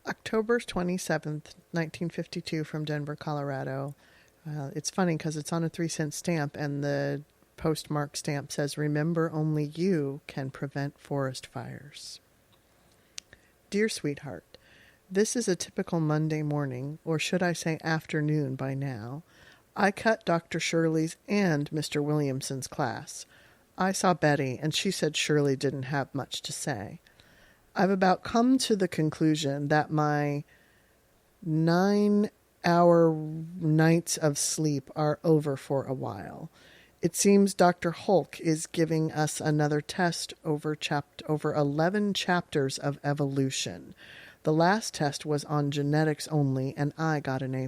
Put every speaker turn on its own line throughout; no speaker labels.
October 27th, 1952 from Denver, Colorado. It's funny because it's on a 3-cent stamp and the postmark stamp says, "Remember, only you can prevent forest fires." Dear sweetheart, this is a typical Monday morning, or should I say afternoon by now. I cut Dr. Shirley's and Mr. Williamson's class. I saw Betty, and she said Shirley didn't have much to say. I've about come to the conclusion that my 9-hour nights of sleep are over for a while. It seems Dr. Hulk is giving us another test over 11 chapters of evolution. The last test was on genetics only, and I got an A+.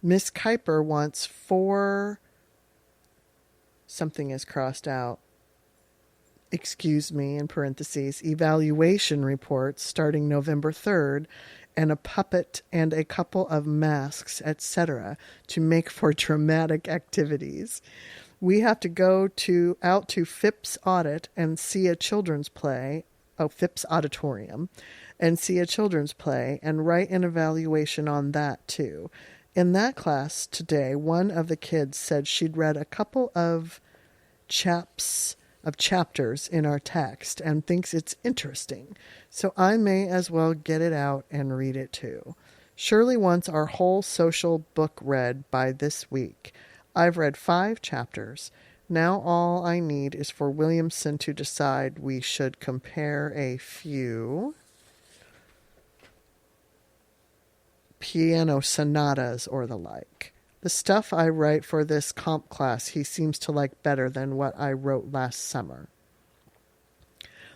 Miss Kuiper wants 4... Something is crossed out. Excuse me, in parentheses, evaluation reports starting November 3rd, and a puppet and a couple of masks, etc., to make for dramatic activities. We have to go out to Phipps Audit and see a children's play, Phipps Auditorium, and see a children's play and write an evaluation on that too. In that class today, one of the kids said she'd read a couple of chapters in our text and thinks it's interesting, so I may as well get it out and read it too. Shirley wants our whole social book read by this week. I've read 5 chapters. Now all I need is for Williamson to decide we should compare a few piano sonatas or the like. The stuff I write for this comp class he seems to like better than what I wrote last summer.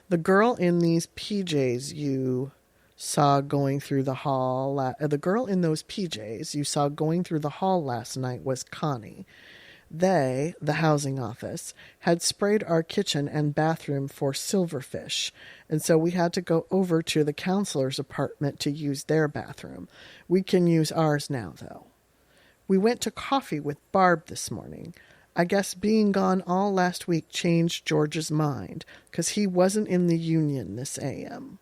The girl in these PJs you saw going through the hall last night was Connie. They, the housing office, had sprayed our kitchen and bathroom for silverfish, and so we had to go over to the counselor's apartment to use their bathroom. We can use ours now, though. We went to coffee with Barb this morning. I guess being gone all last week changed George's mind, 'cause he wasn't in the union this AM.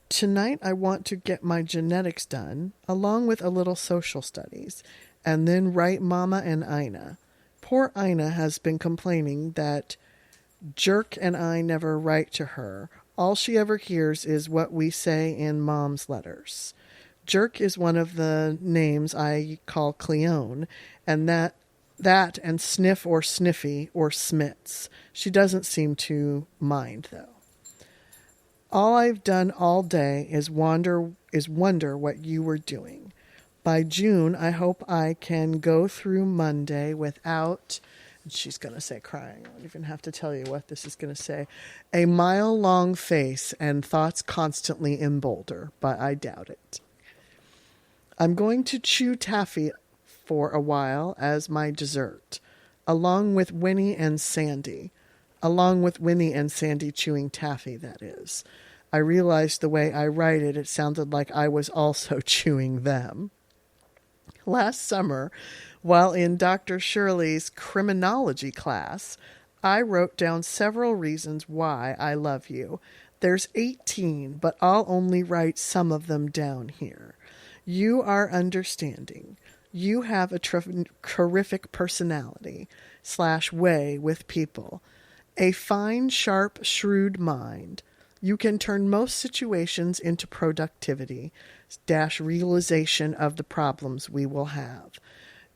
Tonight I want to get my genetics done, along with a little social studies, and then write Mama and Ina. Poor Ina has been complaining that Jerk and I never write to her. All she ever hears is what we say in Mom's letters. Jerk is one of the names I call Cleone, and that and Sniff or Sniffy or Smits. She doesn't seem to mind, though. All I've done all day is wonder what you were doing. By June, I hope I can go through Monday without, and she's going to say crying. I don't even have to tell you what this is going to say, a mile-long face and thoughts constantly in Boulder, but I doubt it. I'm going to chew taffy for a while as my dessert, along with Winnie and Sandy chewing taffy, that is. I realized the way I write it, it sounded like I was also chewing them. Last summer, while in Dr. Shirley's criminology class, I wrote down several reasons why I love you. There's 18, but I'll only write some of them down here. You are understanding. You have a terrific personality / way with people. A fine, sharp, shrewd mind. You can turn most situations into productivity / realization of the problems we will have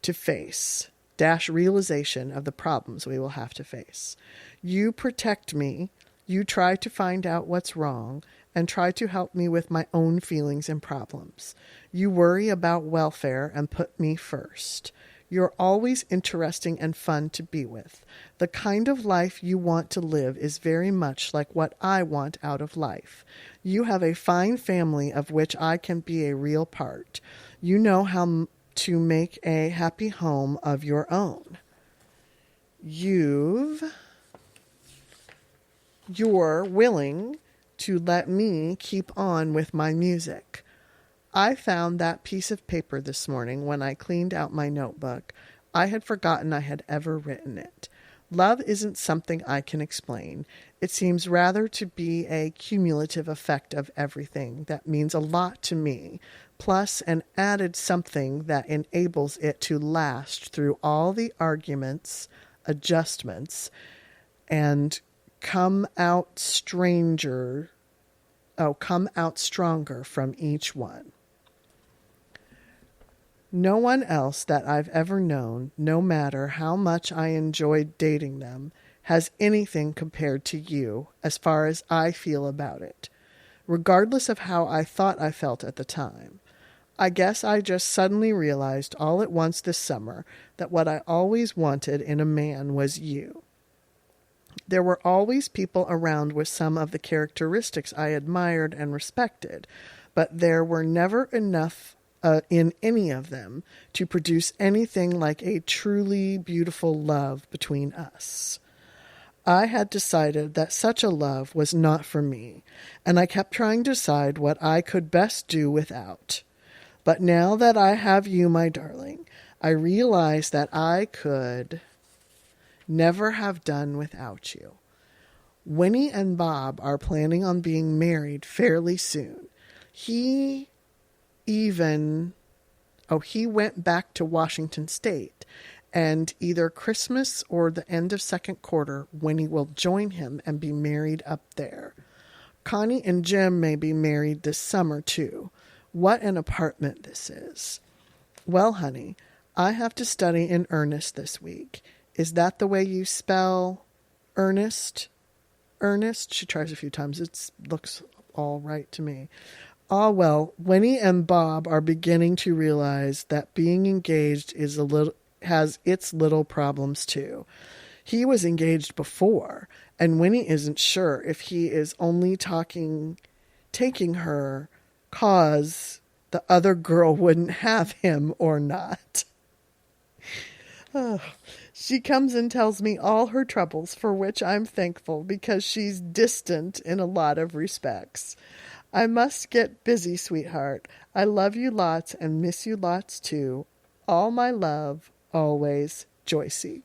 to face. Realization of the problems we will have to face. You protect me. You try to find out what's wrong and try to help me with my own feelings and problems. You worry about welfare and put me first. You're always interesting and fun to be with. The kind of life you want to live is very much like what I want out of life. You have a fine family of which I can be a real part. You know how to make a happy home of your own. You're willing to let me keep on with my music. I found that piece of paper this morning when I cleaned out my notebook. I had forgotten I had ever written it. Love isn't something I can explain. It seems rather to be a cumulative effect of everything that means a lot to me, plus an added something that enables it to last through all the arguments, adjustments, and come out come out stronger from each one. No one else that I've ever known, no matter how much I enjoyed dating them, has anything compared to you as far as I feel about it, regardless of how I thought I felt at the time. I guess I just suddenly realized all at once this summer that what I always wanted in a man was you. There were always people around with some of the characteristics I admired and respected, but there were never enough in any of them to produce anything like a truly beautiful love between us. I had decided that such a love was not for me, and I kept trying to decide what I could best do without. But now that I have you, my darling, I realize that I could never have done without you. Winnie and Bob are planning on being married fairly soon. He went back to Washington State, and either Christmas or the end of second quarter, Winnie will join him and be married up there. Connie and Jim may be married this summer, too. What an apartment this is. Well, honey, I have to study in earnest this week. Is that the way you spell earnest? Earnest? She tries a few times. It looks all right to me. Ah, well, Winnie and Bob are beginning to realize that being engaged has its little problems too. He was engaged before, and Winnie isn't sure if he is only taking her 'cause the other girl wouldn't have him or not. Oh, she comes and tells me all her troubles, for which I'm thankful because she's distant in a lot of respects. I must get busy, sweetheart. I love you lots and miss you lots too. All my love, always, Joycey.